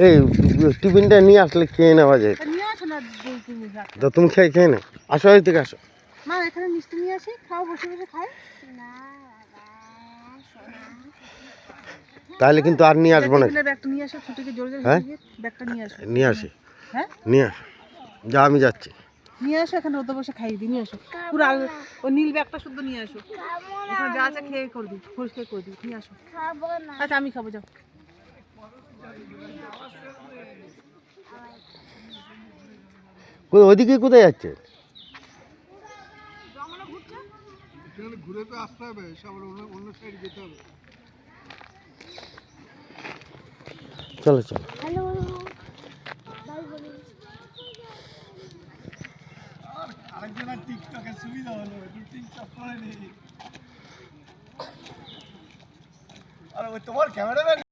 এই টিফিনটা নিয়ে আসলে খেয়ে নেওয়া যায় তো, তুমি খেয়ে নে, আসো এই থেকে আসো। মা এখানে মিষ্টি নিয়ে আসি, খাও, বসে বসে খাই। তাহলে কিন্তু আর নিয়ে আসবো না। ব্যাগটা নিয়ে আসো, ছুটিকে জোরে হ্যাঁ ব্যাগটা নিয়ে আসো। নিয়ে আসি, হ্যাঁ নিয়ে আস, যা আমি যাচ্ছি। নিয়ে আসো, এখানে রোদে বসে খাইয়ে দিই, নিয়ে আসো পুরো ওই নীল ব্যাগটা শুদ্ধ নিয়ে আসো, এখানে যা আছে খেয়ে করে দিই, পরিষ্কার করে দিই, নিয়ে আসো। আচ্ছা আমি খাবো, যাও। ওইদিকে কোথায় যাচ্ছে? ঘুরে তো আসতে হবে, অন্য সাইড যেতে হবে। চলো চলো। আরেকজনের টিকটকের সুবিধা হলো, টিকটক করে নি। আর ওই তোমার ক্যামেরা